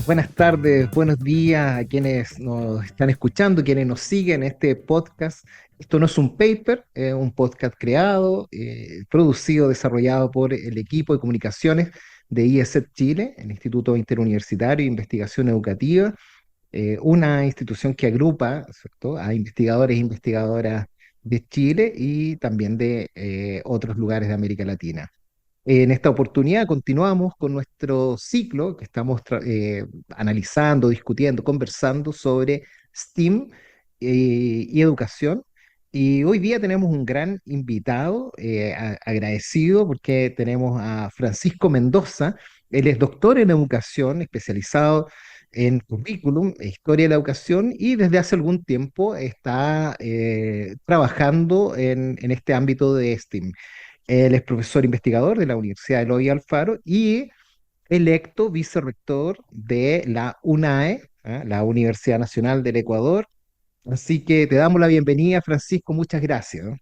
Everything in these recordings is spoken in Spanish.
Buenas tardes, buenos días a quienes nos están escuchando, quienes nos siguen en este podcast. Esto no es un paper, es un podcast creado, producido, desarrollado por el equipo de comunicaciones de IESET Chile, el Instituto Interuniversitario de Investigación Educativa, una institución que agrupa, ¿cierto?, a investigadores e investigadoras de Chile y también de otros lugares de América Latina. En esta oportunidad continuamos con nuestro ciclo que estamos analizando, discutiendo, conversando sobre STEAM y educación. Y hoy día tenemos un gran invitado, agradecido porque tenemos a Francisco Mendoza. Él es doctor en educación, especializado en currículum, e historia de la educación, y desde hace algún tiempo está trabajando en este ámbito de STEAM. Él es profesor investigador de la Universidad Eloy Alfaro y electo vicerrector de la UNAE, la Universidad Nacional del Ecuador. Así que te damos la bienvenida, Francisco, muchas gracias, ¿no?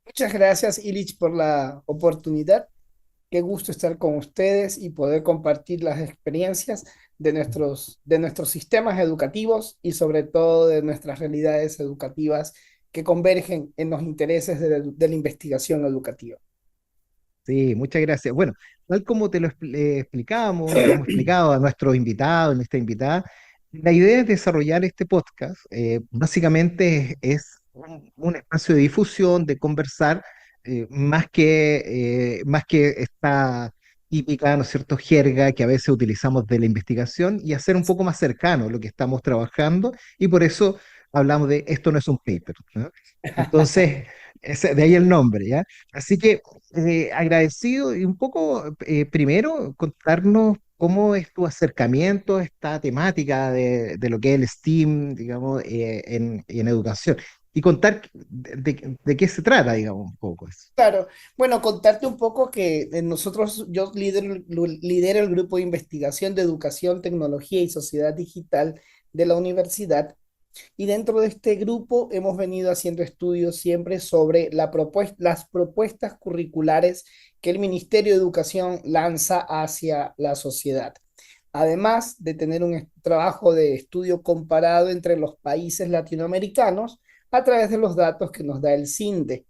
Muchas gracias, Ilich, por la oportunidad. Qué gusto estar con ustedes y poder compartir las experiencias de nuestros sistemas educativos y sobre todo de nuestras realidades educativas que convergen en los intereses de la investigación educativa. Sí, muchas gracias. Bueno, tal como te lo explicábamos, le hemos explicado a nuestros invitados, a nuestra invitada, la idea es desarrollar este podcast. Básicamente es un espacio de difusión, de conversar, más que esta típica, ¿no es cierto?, jerga que a veces utilizamos de la investigación y hacer un poco más cercano lo que estamos trabajando, y por eso hablamos de esto no es un paper, ¿no? Entonces, de ahí el nombre, ¿ya? Así que agradecido y un poco, primero, contarnos cómo es tu acercamiento a esta temática de lo que es el STEAM, digamos, en educación, y contar de qué se trata, digamos, un poco eso. Claro, bueno, contarte un poco que yo lidero el grupo de investigación de educación, tecnología y sociedad digital de la universidad. Y dentro de este grupo hemos venido haciendo estudios siempre sobre las propuestas curriculares que el Ministerio de Educación lanza hacia la sociedad. Además de tener un trabajo de estudio comparado entre los países latinoamericanos a través de los datos que nos da el CINDE.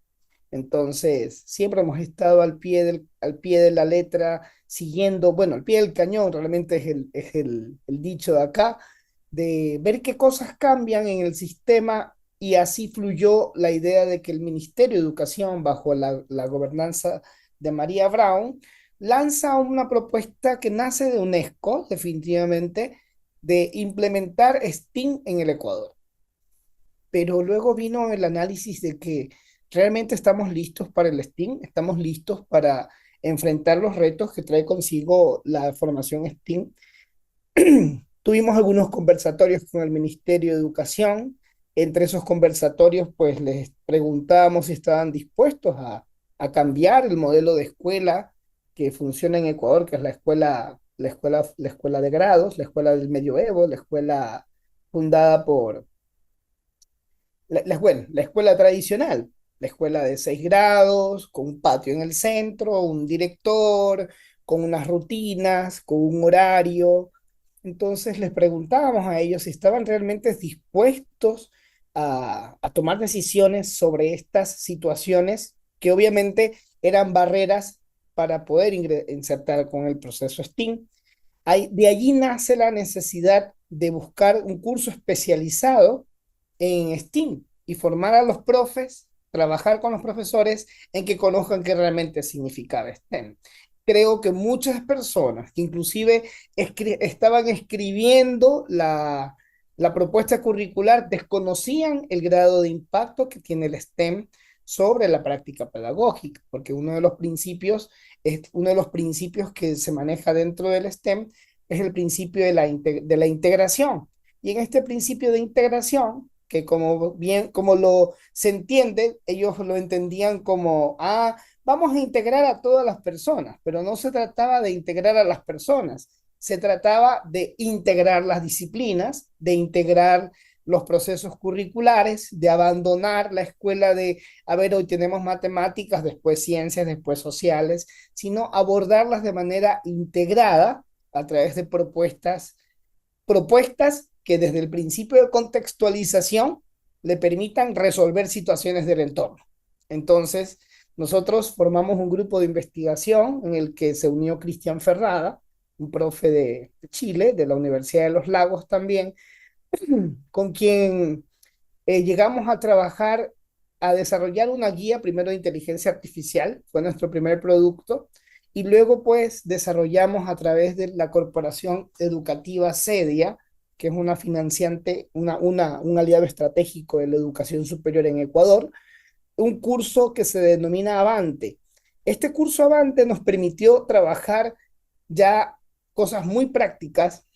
Entonces, siempre hemos estado al pie de la letra, siguiendo, bueno, al pie del cañón, realmente es el dicho de acá, de ver qué cosas cambian en el sistema y así fluyó la idea de que el Ministerio de Educación, bajo la gobernanza de María Brown, lanza una propuesta que nace de UNESCO, definitivamente, de implementar STEAM en el Ecuador. Pero luego vino el análisis de que realmente estamos listos para el STEAM, estamos listos para enfrentar los retos que trae consigo la formación STEAM. Tuvimos algunos conversatorios con el Ministerio de Educación. Entre esos conversatorios, pues les preguntábamos si estaban dispuestos a cambiar el modelo de escuela que funciona en Ecuador, que es la escuela de grados, la escuela del medioevo, la escuela fundada por bueno, la escuela tradicional, la escuela de 6 grados, con un patio en el centro, un director, con unas rutinas, con un horario. Entonces les preguntábamos a ellos si estaban realmente dispuestos a tomar decisiones sobre estas situaciones que obviamente eran barreras para poder insertar con el proceso STEAM. De allí nace la necesidad de buscar un curso especializado en STEAM y formar a los profes, trabajar con los profesores en que conozcan qué realmente significaba STEM. Creo que muchas personas que inclusive estaban escribiendo la propuesta curricular desconocían el grado de impacto que tiene el STEM sobre la práctica pedagógica, porque uno de los principios que se maneja dentro del STEM es el principio de la integración. Y en este principio de integración, que como lo se entiende, ellos lo entendían como, vamos a integrar a todas las personas, pero no se trataba de integrar a las personas, se trataba de integrar las disciplinas, de integrar los procesos curriculares, de abandonar la escuela de, a ver, hoy tenemos matemáticas, después ciencias, después sociales, sino abordarlas de manera integrada a través de propuestas que desde el principio de contextualización le permitan resolver situaciones del entorno. Entonces, nosotros formamos un grupo de investigación en el que se unió Cristian Ferrada, un profe de Chile, de la Universidad de los Lagos también, con quien llegamos a trabajar, a desarrollar una guía primero de inteligencia artificial, fue nuestro primer producto, y luego pues desarrollamos a través de la corporación educativa CEDIA, que es una financiante, un aliado estratégico de la educación superior en Ecuador, un curso que se denomina Avante. Este curso Avante nos permitió trabajar ya cosas muy prácticas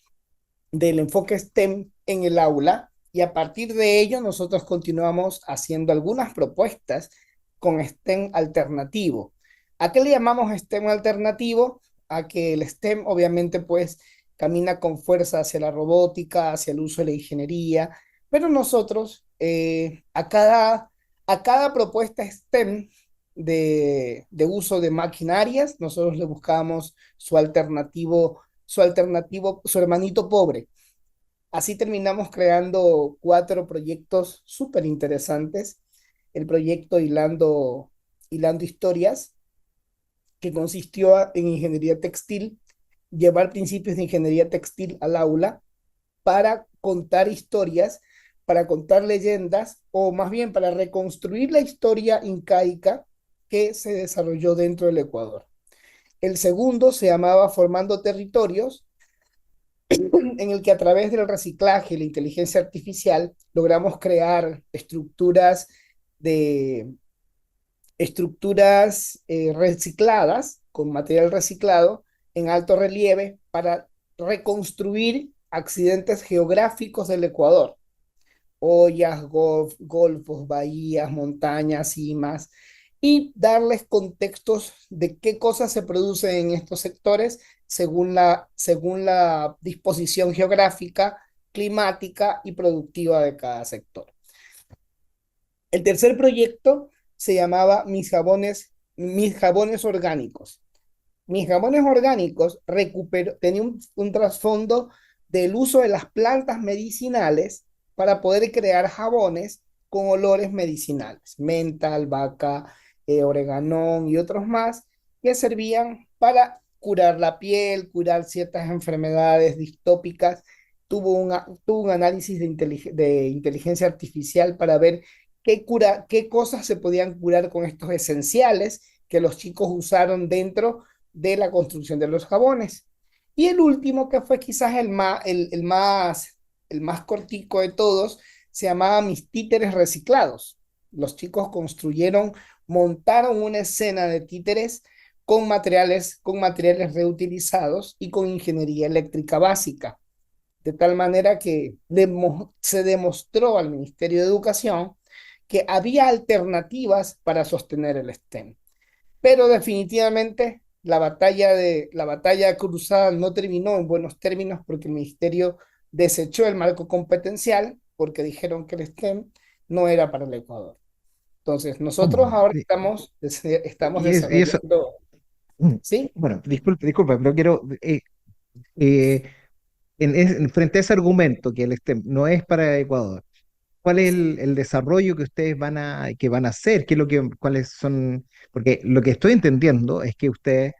del enfoque STEM en el aula y a partir de ello nosotros continuamos haciendo algunas propuestas con STEM alternativo. ¿A qué le llamamos STEM alternativo? A que el STEM obviamente pues camina con fuerza hacia la robótica, hacia el uso de la ingeniería, pero nosotros a cada propuesta STEM de uso de maquinarias, nosotros le buscamos su hermanito pobre. Así terminamos creando 4 proyectos súper interesantes. El proyecto Hilando Historias, que consistió en ingeniería textil, llevar principios de ingeniería textil al aula para contar historias, para contar leyendas, o más bien para reconstruir la historia incaica que se desarrolló dentro del Ecuador. El segundo se llamaba Formando Territorios, en el que a través del reciclaje y la inteligencia artificial logramos crear de recicladas con material reciclado en alto relieve para reconstruir accidentes geográficos del Ecuador, ollas, golfos, bahías, montañas, cimas, y darles contextos de qué cosas se producen en estos sectores según la disposición geográfica, climática y productiva de cada sector. El tercer proyecto se llamaba Mis Jabones Orgánicos. Mis Jabones Orgánicos tenía un trasfondo del uso de las plantas medicinales para poder crear jabones con olores medicinales, menta, albahaca, oreganón y otros más, que servían para curar la piel, curar ciertas enfermedades distópicas. Tuvo un análisis de inteligencia artificial para ver qué cosas se podían curar con estos esenciales que los chicos usaron dentro de la construcción de los jabones. Y el último, que fue quizás el más cortico de todos, se llamaba Mis Títeres Reciclados. Los chicos montaron una escena de títeres con materiales reutilizados y con ingeniería eléctrica básica. De tal manera que se demostró al Ministerio de Educación que había alternativas para sostener el STEM. Pero definitivamente la batalla cruzada no terminó en buenos términos porque el ministerio desechó el marco competencial porque dijeron que el STEM no era para el Ecuador. Entonces, nosotros ¿Cómo? ahora estamos Y eso, desarrollando, ¿sí? bueno, disculpa, pero quiero, eh, frente a ese argumento que el STEM no es para Ecuador, ¿cuál es el desarrollo que ustedes van a hacer? ¿Qué es cuáles son? Porque lo que estoy entendiendo es que ustedes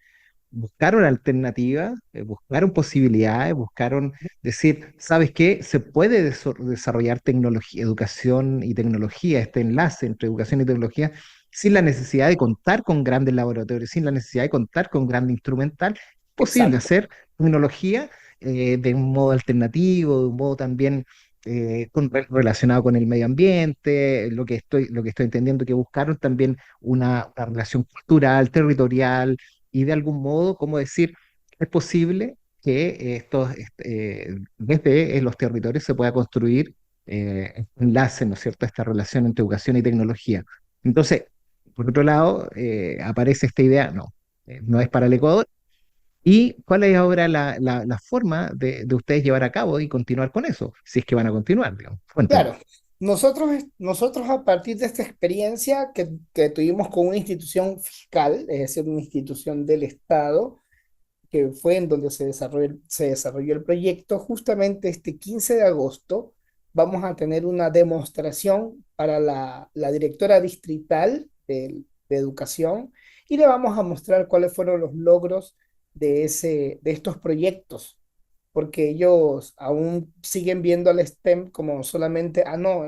buscaron alternativas, buscaron posibilidades, buscaron decir, ¿sabes qué? Se puede desarrollar tecnología, educación y tecnología, este enlace entre educación y tecnología, sin la necesidad de contar con grandes laboratorios, sin la necesidad de contar con gran instrumental. Es posible Exacto, hacer tecnología de un modo alternativo, de un modo también relacionado con el medio ambiente, lo que estoy entendiendo que buscaron también una relación cultural, territorial, y de algún modo, como decir, es posible que desde los territorios se pueda construir enlaces, ¿no es cierto?, esta relación entre educación y tecnología. Entonces, por otro lado, aparece esta idea, no, no es para el Ecuador, ¿Y cuál es ahora la forma de ustedes llevar a cabo y continuar con eso? Si es que van a continuar, digamos. Cuéntame. Claro, nosotros a partir de esta experiencia que tuvimos con una institución fiscal, es decir, una institución del Estado, que fue en donde se desarrolló el proyecto, justamente este 15 de agosto vamos a tener una demostración para la directora distrital de educación y le vamos a mostrar cuáles fueron los logros de estos proyectos, porque ellos aún siguen viendo al STEM como solamente, no,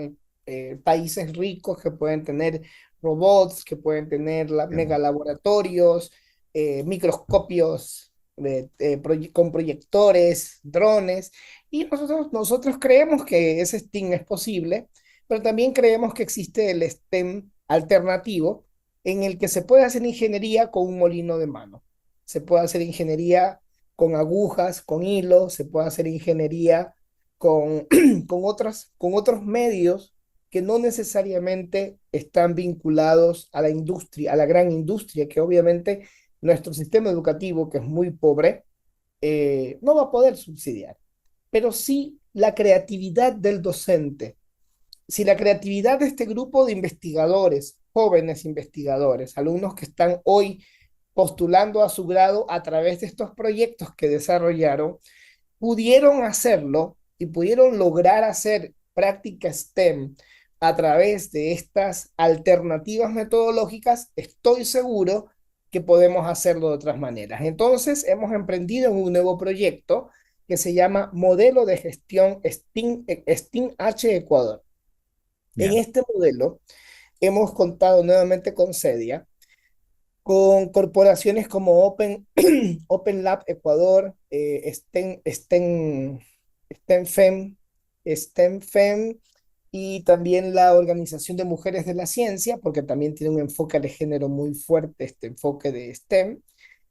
países ricos que pueden tener robots, que pueden tener Entiendo. mega laboratorios, microscopios con proyectores, drones, y nosotros creemos que ese STEAM es posible, pero también creemos que existe el STEM alternativo en el que se puede hacer ingeniería con un molino de mano. Se puede hacer ingeniería con agujas, con hilos, se puede hacer ingeniería con, con otros medios que no necesariamente están vinculados a la industria, a la gran industria, que obviamente nuestro sistema educativo, que es muy pobre, no va a poder subsidiar. Pero sí la creatividad del docente, si la creatividad de este grupo de investigadores, jóvenes investigadores, alumnos que están hoy postulando a su grado a través de estos proyectos que desarrollaron, pudieron hacerlo y pudieron lograr hacer práctica STEM a través de estas alternativas metodológicas, estoy seguro que podemos hacerlo de otras maneras. Entonces, hemos emprendido en un nuevo proyecto que se llama Modelo de Gestión STEAM H Ecuador. En Ya. este modelo hemos contado nuevamente con CEDIA, con corporaciones como Open Lab Ecuador, STEMFEM, STEMFEM y también la Organización de Mujeres de la Ciencia, porque también tiene un enfoque de género muy fuerte, este enfoque de STEM.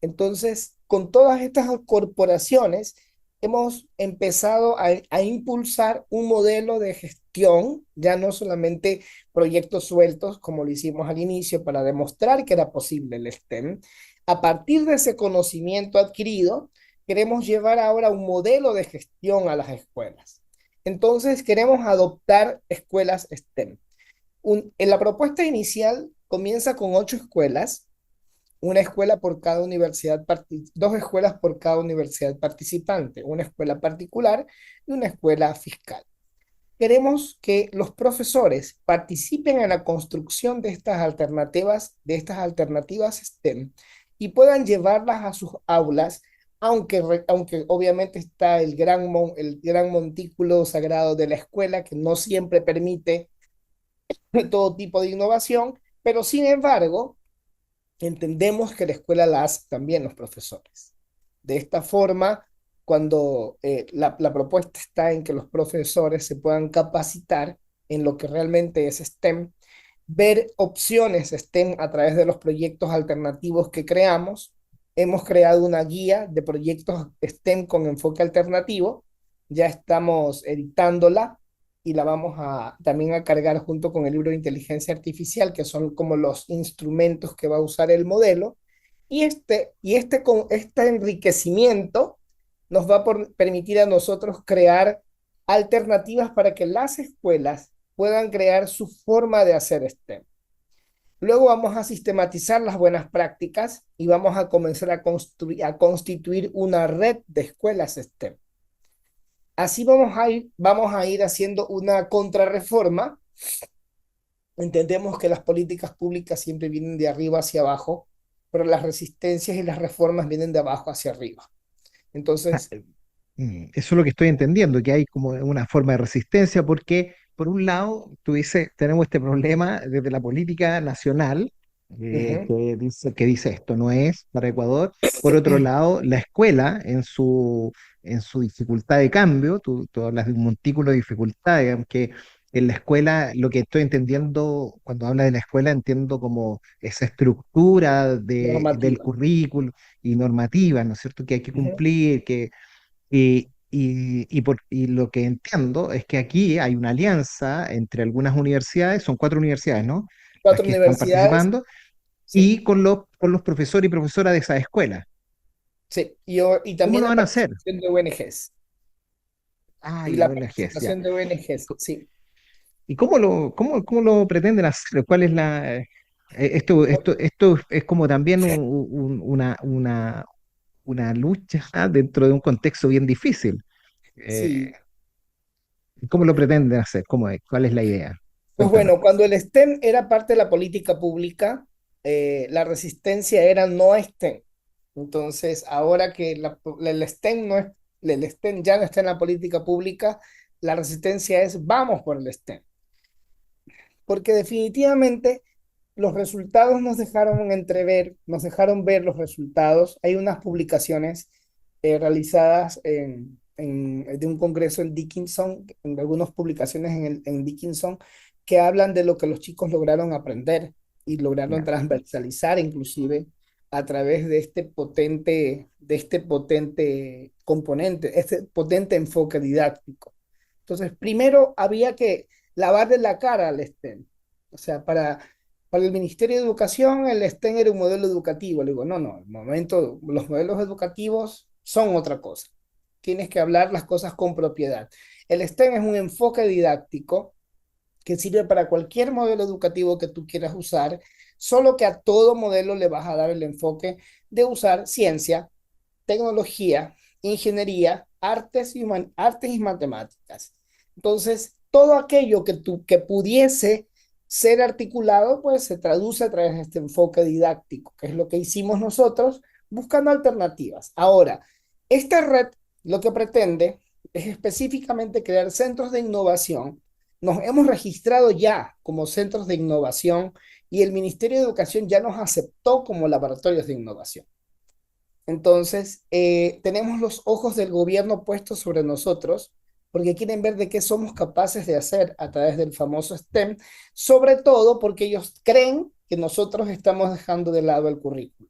Entonces, con todas estas corporaciones, hemos empezado a impulsar un modelo de gestión, ya no solamente proyectos sueltos, como lo hicimos al inicio, para demostrar que era posible el STEM. A partir de ese conocimiento adquirido, queremos llevar ahora un modelo de gestión a las escuelas. Entonces, queremos adoptar escuelas STEM. En la propuesta inicial comienza con 8 escuelas, una escuela por cada universidad, dos escuelas por cada universidad participante, una escuela particular y una escuela fiscal. Queremos que los profesores participen en la construcción de estas alternativas STEM y puedan llevarlas a sus aulas, aunque obviamente está el gran montículo sagrado de la escuela que no siempre permite todo tipo de innovación, pero sin embargo, entendemos que la escuela la hace también los profesores. De esta forma, cuando la propuesta está en que los profesores se puedan capacitar en lo que realmente es STEM, ver opciones STEM a través de los proyectos alternativos que creamos. Hemos creado una guía de proyectos STEM con enfoque alternativo. Ya estamos editándola y la vamos a también a cargar junto con el libro de inteligencia artificial, que son como los instrumentos que va a usar el modelo. Con este enriquecimiento nos va a permitir a nosotros crear alternativas para que las escuelas puedan crear su forma de hacer STEM. Luego vamos a sistematizar las buenas prácticas y vamos a comenzar a constituir una red de escuelas STEM. Así vamos a ir haciendo una contrarreforma. Entendemos que las políticas públicas siempre vienen de arriba hacia abajo, pero las resistencias y las reformas vienen de abajo hacia arriba. Ah, Entonces, eso es lo que estoy entendiendo, que hay como una forma de resistencia, porque por un lado, tú dices, tenemos este problema desde la política nacional, ujú, que dice esto no es para Ecuador. Por otro lado, la escuela en su dificultad de cambio, tú hablas de un montículo de dificultad, digamos que en la escuela, lo que estoy entendiendo, cuando habla de la escuela, entiendo como esa estructura del normativa. currículo y normativa, ¿no es cierto?, que hay que Ujú. cumplir, y lo que entiendo es que aquí hay una alianza entre algunas universidades, son 4 universidades, ¿no? Las Cuatro que están universidades, participando, sí. y con los profesores y profesoras de esa escuela. Sí, y ¿Cómo también lo la van a hacer? participación de ONGs. Ah, Y y la ONGs, ya. participación de ONGs, sí. ¿Y cómo lo pretenden hacer? ¿Cuál es esto es como también una lucha dentro de un contexto bien difícil. Eh, Sí, ¿Cómo lo pretenden hacer? ¿Cómo es? ¿Cuál es la idea? pues Cuéntame. bueno, cuando el STEM era parte de la política pública, la resistencia era no STEM. Entonces, ahora que el STEM no es, el STEM ya no está en la política pública, la resistencia es vamos por el STEM. Porque definitivamente los resultados nos dejaron entrever, nos dejaron ver los resultados. Hay unas publicaciones realizadas de un congreso en Dickinson, en algunas publicaciones en Dickinson, que hablan de lo que los chicos lograron aprender y lograron Ya. transversalizar inclusive a través de este potente componente, este potente enfoque didáctico. Entonces, primero había que lavarle la cara al STEM. O sea, para el Ministerio de Educación, el STEM era un modelo educativo. Le digo, no, no, el momento, los modelos educativos son otra cosa. Tienes que hablar las cosas con propiedad. El STEM es un enfoque didáctico que sirve para cualquier modelo educativo que tú quieras usar, solo que a todo modelo le vas a dar el enfoque de usar ciencia, tecnología, ingeniería, artes y matemáticas. Entonces, todo aquello que pudiese ser articulado, pues se traduce a través de este enfoque didáctico, que es lo que hicimos nosotros, buscando alternativas. Ahora, esta red lo que pretende es específicamente crear centros de innovación. Nos hemos registrado ya como centros de innovación y el Ministerio de Educación ya nos aceptó como laboratorios de innovación. Entonces, tenemos los ojos del gobierno puestos sobre nosotros porque quieren ver de qué somos capaces de hacer a través del famoso STEM, sobre todo porque ellos creen que nosotros estamos dejando de lado el currículo.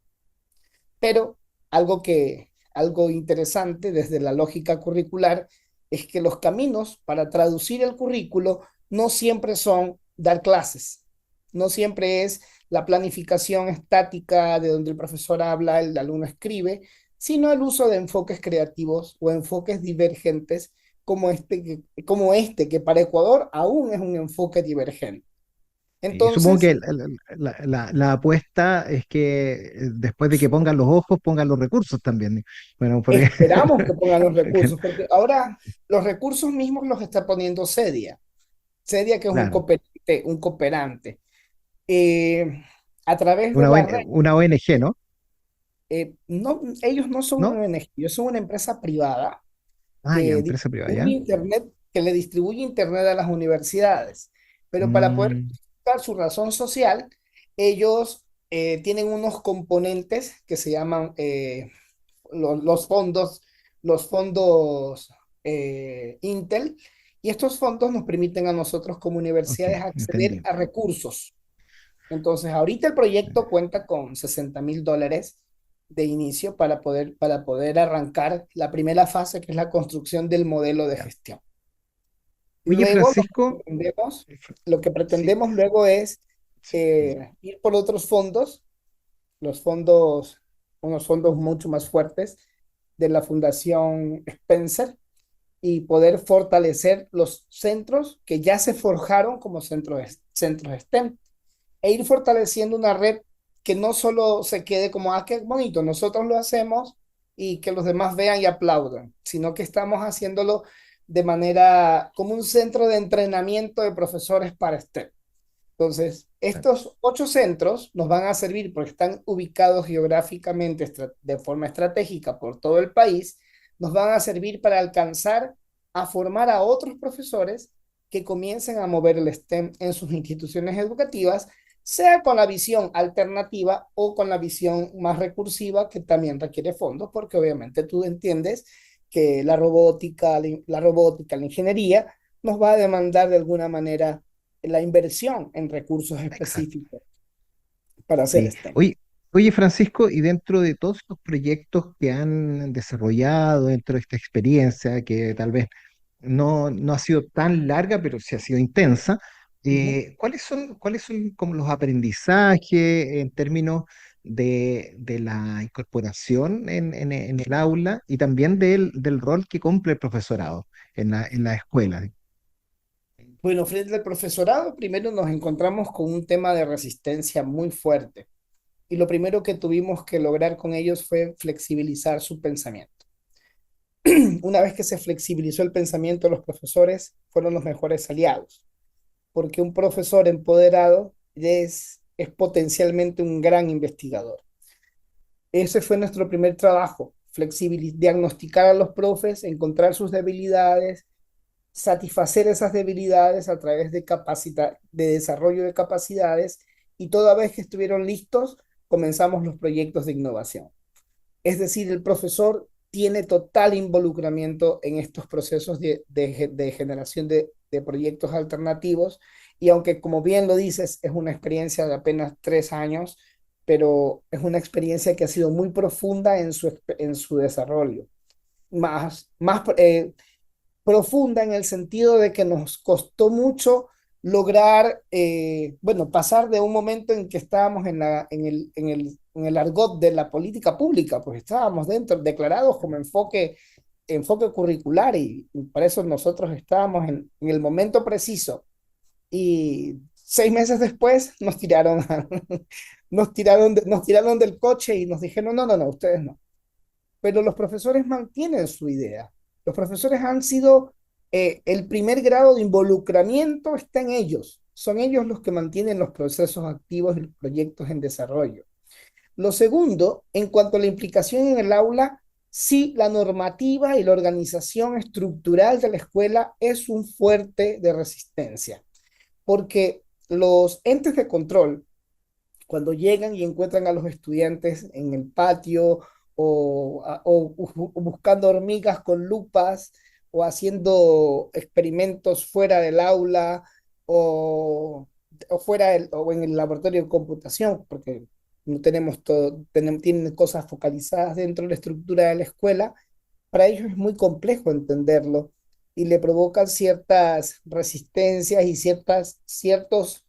Pero algo interesante desde la lógica curricular es que los caminos para traducir el currículo no siempre son dar clases, no siempre es la planificación estática de donde el profesor habla, el alumno escribe, sino el uso de enfoques creativos o enfoques divergentes como este que para Ecuador aún es un enfoque divergente. Y supongo Entonces, que la apuesta es que después de que pongan los ojos, pongan los recursos también. Bueno, porque esperamos que pongan los recursos, porque ahora los recursos mismos los está poniendo Cedia. Cedia, que es claro, un cooperante. Eh, a través de la red, Una ONG, ¿no? no, ellos no son ¿No? una ONG, ellos son una empresa privada Ah, ya, que empresa privada, ¿ya? distribuye internet, que le distribuye internet a las universidades. Pero para poder Mm, justificar su razón social, ellos tienen unos componentes que se llaman los fondos, los fondos Intel, y estos fondos nos permiten a nosotros como ok, universidades acceder entendí. a recursos. Entonces, ahorita el proyecto cuenta con $60,000 de inicio para poder arrancar la primera fase, que es la construcción del modelo de Ya. gestión. Oye, Luego, Francisco, lo que sí, pretendemos luego es sí, ir por otros fondos, los fondos, unos fondos mucho más fuertes de la Fundación Spencer y poder fortalecer los centros que ya se forjaron como centros STEM e ir fortaleciendo una red que no solo se quede como, ah, qué bonito, nosotros lo hacemos y que los demás vean y aplaudan, sino que estamos haciéndolo de manera como un centro de entrenamiento de profesores para STEM. Entonces, estos 8 centros nos van a servir porque están ubicados geográficamente de forma estratégica por todo el país, nos van a servir para alcanzar a formar a otros profesores que comiencen a mover el STEM en sus instituciones educativas, sea con la visión alternativa o con la visión más recursiva que también requiere fondos, porque obviamente tú entiendes que la ingeniería nos va a demandar de alguna manera la inversión en recursos exacto. específicos para hacer Sí. STEM. Oye, Francisco, y dentro de todos estos proyectos que han desarrollado, dentro de esta experiencia, que tal vez no ha sido tan larga, pero sí ha sido intensa, Uh -huh. cuáles son como los aprendizajes en términos de la incorporación en el aula y también del rol que cumple el profesorado en la escuela. Bueno, frente al profesorado, primero nos encontramos con un tema de resistencia muy fuerte. Y lo primero que tuvimos que lograr con ellos fue flexibilizar su pensamiento. Una vez que se flexibilizó el pensamiento, los profesores fueron los mejores aliados, porque un profesor empoderado es potencialmente un gran investigador. Ese fue nuestro primer trabajo, diagnosticar a los profes, encontrar sus debilidades, satisfacer esas debilidades a través de desarrollo de capacidades, y toda vez que estuvieron listos, comenzamos los proyectos de innovación. Es decir, el profesor tiene total involucramiento en estos procesos de generación de proyectos alternativos, y aunque como bien lo dices, es una experiencia de apenas 3 años, pero es una experiencia que ha sido muy profunda en su desarrollo. Más profunda en el sentido de que nos costó mucho lograr, bueno, pasar de un momento en que estábamos en el argot de la política pública, pues estábamos dentro, declarados como enfoque curricular, y para eso nosotros estábamos en el momento preciso. Y 6 meses después nos tiraron, nos tiraron del coche y nos dijeron, no, no, no, ustedes no. Pero los profesores mantienen su idea. Los profesores han sido, el primer grado de involucramiento está en ellos. Son ellos los que mantienen los procesos activos y los proyectos en desarrollo. Lo segundo, en cuanto a la implicación en el aula, sí, la normativa y la organización estructural de la escuela es un fuerte de resistencia, porque los entes de control, cuando llegan y encuentran a los estudiantes en el patio o buscando hormigas con lupas o haciendo experimentos fuera del aula o, o en el laboratorio de computación, porque no tenemos todo, tienen cosas focalizadas dentro de la estructura de la escuela, para ellos es muy complejo entenderlo y le provocan ciertas resistencias y ciertos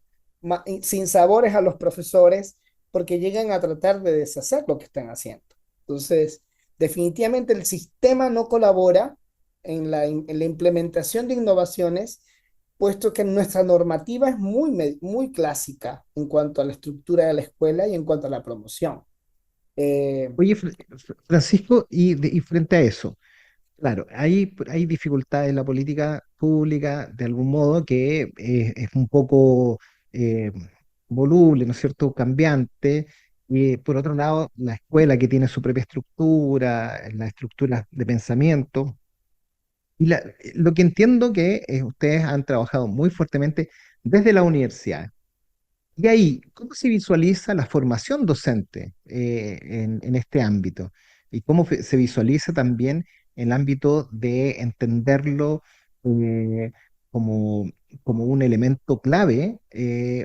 sinsabores a los profesores, porque llegan a tratar de deshacer lo que están haciendo. Entonces, definitivamente el sistema no colabora en la implementación de innovaciones, puesto que nuestra normativa es muy clásica en cuanto a la estructura de la escuela y en cuanto a la promoción. Eh, Oye, Francisco, y frente a eso, claro, hay dificultades en la política pública de algún modo que es un poco eh, voluble, ¿no es cierto?, cambiante. Y por otro lado, la escuela que tiene su propia estructura, la estructura de pensamiento. Lo que entiendo que ustedes han trabajado muy fuertemente desde la universidad. Y ahí, ¿cómo se visualiza la formación docente en este ámbito? ¿Y cómo se visualiza también el ámbito de entenderlo eh, como, como un elemento clave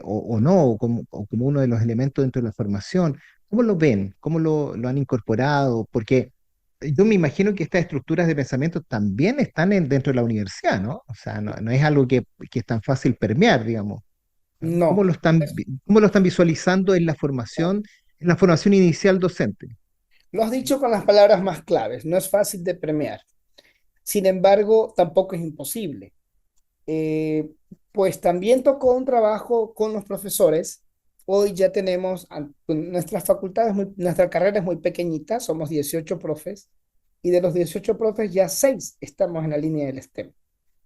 o no, o como uno de los elementos dentro de la formación? ¿Cómo lo ven? ¿Cómo lo han incorporado? Porque yo me imagino que estas estructuras de pensamiento también están dentro de la universidad, ¿no? O sea, no es algo que es tan fácil permear, digamos. ¿Cómo no, lo están, cómo lo están visualizando no. en la formación inicial docente? Lo has dicho con las palabras más claves, no es fácil de premiar. Sin embargo, tampoco es imposible. Eh, pues también tocó un trabajo con los profesores. Hoy ya tenemos, nuestras facultades, nuestra carrera es muy pequeñita, somos 18 profes, y de los 18 profes ya 6 estamos en la línea del STEM.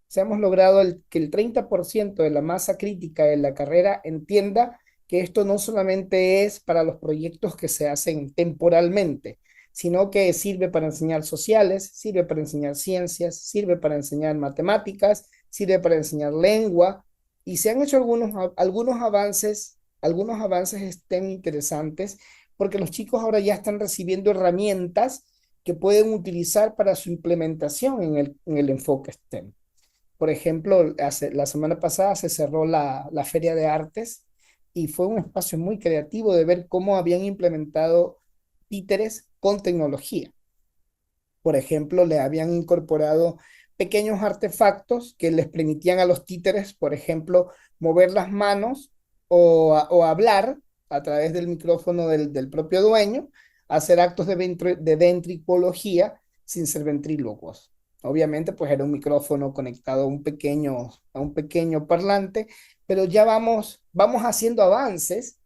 Se hemos logrado que el 30% de la masa crítica de la carrera entienda que esto no solamente es para los proyectos que se hacen temporalmente, sino que sirve para enseñar sociales, sirve para enseñar ciencias, sirve para enseñar matemáticas, sirve para enseñar lengua, y se han hecho algunos avances estén interesantes, porque los chicos ahora ya están recibiendo herramientas que pueden utilizar para su implementación en el enfoque STEM. Por ejemplo, la semana pasada se cerró la Feria de Artes, y fue un espacio muy creativo de ver cómo habían implementado títeres con tecnología. Por ejemplo, le habían incorporado pequeños artefactos que les permitían a los títeres, por ejemplo, mover las manos o hablar, a través del micrófono del propio dueño, hacer actos de ventricología sin ser ventrílocos. Obviamente, pues era un micrófono conectado a un pequeño parlante, pero ya vamos haciendo avances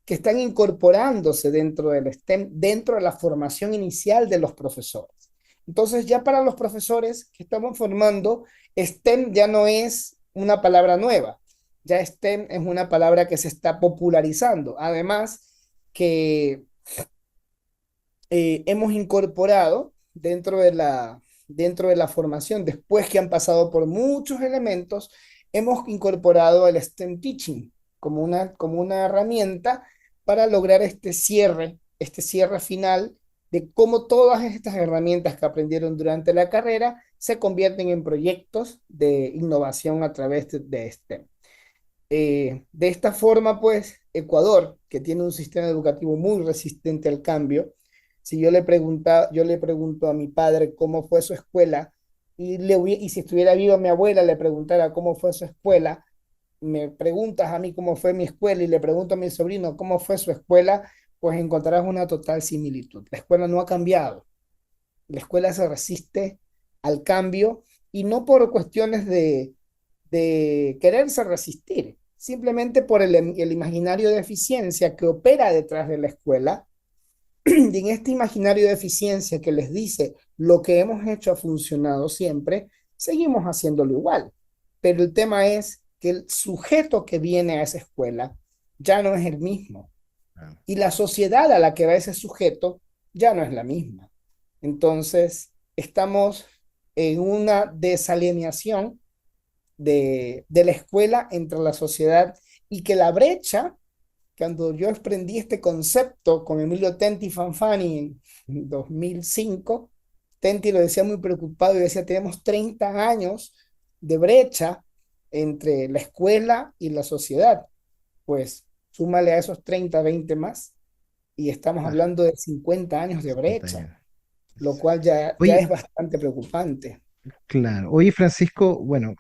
que están incorporándose dentro del STEM, dentro de la formación inicial de los profesores. Entonces, ya para los profesores que estamos formando, STEM ya no es una palabra nueva, ya STEM es una palabra que se está popularizando. Además, que hemos incorporado dentro de la formación, después que han pasado por muchos elementos, hemos incorporado el STEM Teaching como una herramienta para lograr este cierre final de cómo todas estas herramientas que aprendieron durante la carrera se convierten en proyectos de innovación a través de STEM. De esta forma, pues, Ecuador, que tiene un sistema educativo muy resistente al cambio, si yo le pregunto a mi padre cómo fue su escuela, y si estuviera viva mi abuela le preguntara cómo fue su escuela, me preguntas a mí cómo fue mi escuela y le pregunto a mi sobrino cómo fue su escuela, pues encontrarás una total similitud. La escuela no ha cambiado. La escuela se resiste al cambio y no por cuestiones de quererse resistir, simplemente por el imaginario de eficiencia que opera detrás de la escuela. Y en este imaginario de eficiencia que les dice lo que hemos hecho ha funcionado siempre, seguimos haciéndolo igual. Pero el tema es que el sujeto que viene a esa escuela ya no es el mismo. Ah, Y la sociedad a la que va ese sujeto ya no es la misma. Entonces, estamos en una desalineación de la escuela entre la sociedad y que la brecha, cuando yo aprendí este concepto con Emilio Tenti Fanfani en 2005, Tenti lo decía muy preocupado y decía, tenemos 30 años de brecha entre la escuela y la sociedad. Pues súmale a esos 30 20 más y estamos claro, hablando de 50 años de 50 brecha, años. lo cual ya Oye, es bastante preocupante. claro. Oye, Francisco, bueno,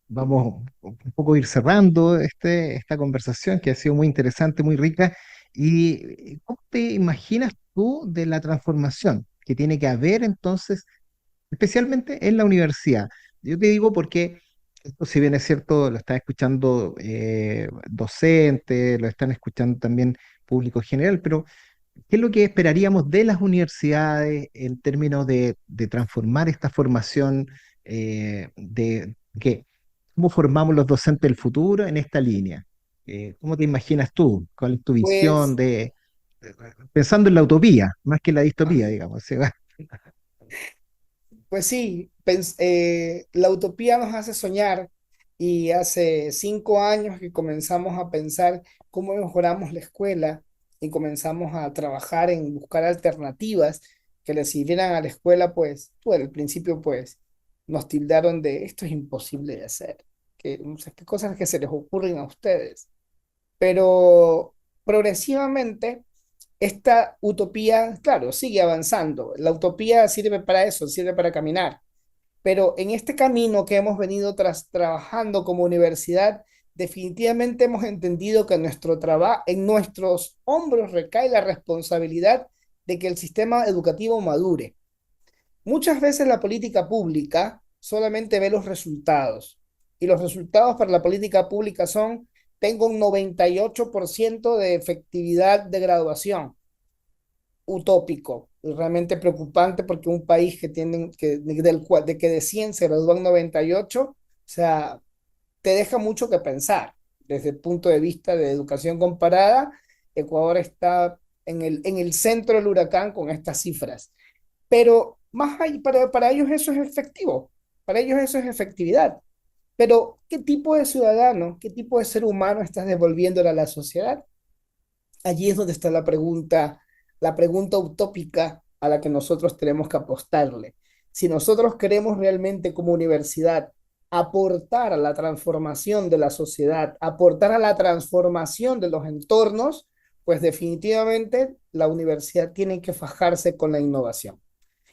vamos un poco a ir cerrando esta conversación que ha sido muy interesante, muy rica. ¿Y cómo te imaginas tú de la transformación que tiene que haber entonces, especialmente en la universidad? Yo te digo porque esto, si bien es cierto, lo están escuchando docentes, lo están escuchando también público general, pero ¿qué es lo que esperaríamos de las universidades en términos de transformar esta formación, de qué? ¿Cómo formamos los docentes del futuro en esta línea? ¿Cómo te imaginas tú? ¿Cuál es tu visión Pues, pensando en la utopía, más que en la distopía, digamos? ¿Sí? pues sí, la utopía nos hace soñar y hace 5 años que comenzamos a pensar cómo mejoramos la escuela y comenzamos a trabajar en buscar alternativas que le sirvieran a la escuela, pues, tú al principio, pues, nos tildaron de esto es imposible de hacer, que, o sea, qué cosas que se les ocurren a ustedes. Pero progresivamente esta utopía, claro, sigue avanzando. La utopía sirve para eso, sirve para caminar. Pero en este camino que hemos venido trabajando como universidad, definitivamente hemos entendido que en nuestros hombros recae la responsabilidad de que el sistema educativo madure. Muchas veces la política pública solamente ve los resultados y los resultados para la política pública son, tengo un 98% de efectividad de graduación, utópico y realmente preocupante porque un país que tiene de que de 100 se gradúan 98, o sea, te deja mucho que pensar. Desde el punto de vista de educación comparada, Ecuador está en el centro del huracán con estas cifras. Pero para ellos eso es efectivo, para ellos eso es efectividad. Pero, ¿qué tipo de ciudadano, qué tipo de ser humano estás devolviéndole a la sociedad? Allí es donde está la pregunta utópica a la que nosotros tenemos que apostarle. Si nosotros queremos realmente como universidad aportar a la transformación de la sociedad, aportar a la transformación de los entornos, pues definitivamente la universidad tiene que fajarse con la innovación.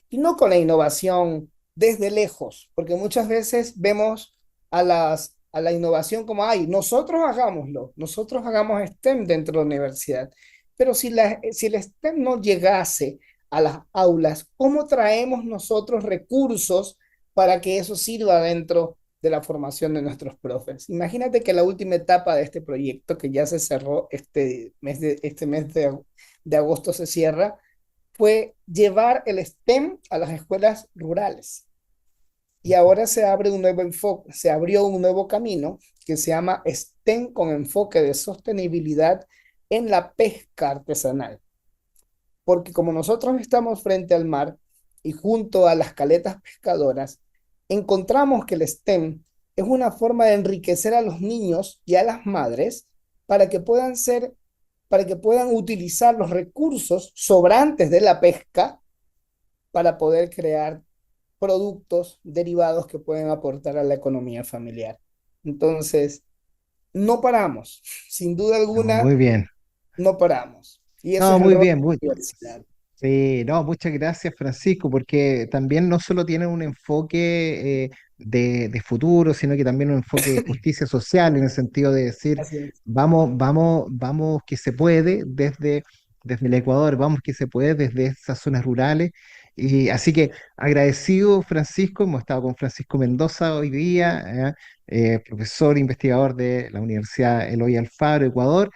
Y no con la innovación desde lejos, porque muchas veces vemos a a la innovación como, ay, nosotros hagámoslo, nosotros hagamos STEM dentro de la universidad. Pero si el STEM no llegase a las aulas, ¿cómo traemos nosotros recursos para que eso sirva dentro de la formación de nuestros profes? Imagínate que la última etapa de este proyecto, que ya se cerró este mes de agosto se cierra, fue llevar el STEM a las escuelas rurales. Y ahora se abre un nuevo enfoque, se abrió un nuevo camino que se llama STEM con enfoque de sostenibilidad en la pesca artesanal. Porque como nosotros estamos frente al mar y junto a las caletas pescadoras, encontramos que el STEM es una forma de enriquecer a los niños y a las madres para que puedan ser, para que puedan utilizar los recursos sobrantes de la pesca para poder crear productos derivados que pueden aportar a la economía familiar. Entonces, no paramos, sin duda No, alguna, muy bien. no paramos. Y eso No, es el muy rol bien. de la universidad. Sí, no, muchas gracias, Francisco, porque también no solo tiene un enfoque de futuro, sino que también un enfoque de justicia social, en el sentido de decir, Así es. vamos que se puede desde el Ecuador, vamos que se puede desde esas zonas rurales. Y así que agradecido, Francisco, hemos estado con Francisco Mendoza hoy día, profesor investigador de la Universidad Eloy Alfaro, Ecuador,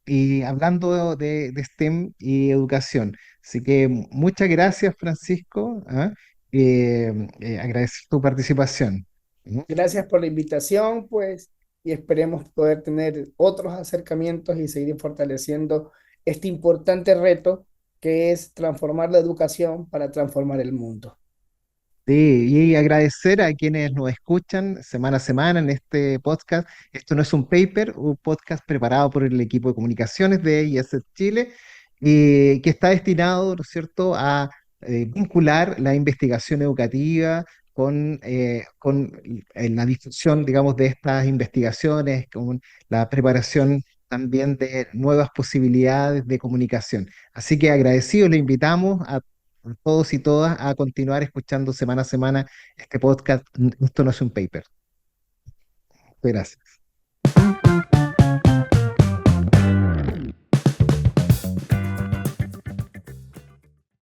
y hablando de STEM y educación. Así que muchas gracias, Francisco. ¿Ah? Agradecer tu participación. ¿Mm? Gracias por la invitación, pues, y esperemos poder tener otros acercamientos y seguir fortaleciendo este importante reto que es transformar la educación para transformar el mundo. Sí, y agradecer a quienes nos escuchan semana a semana en este podcast. Esto no es un paper, un podcast preparado por el equipo de comunicaciones de IESET Chile, y que está destinado, ¿no es cierto?, a vincular la investigación educativa con la difusión, digamos, de estas investigaciones, con la preparación también de nuevas posibilidades de comunicación. Así que agradecido, le invitamos a todos y todas a continuar escuchando semana a semana este podcast. Esto no es un paper. Gracias.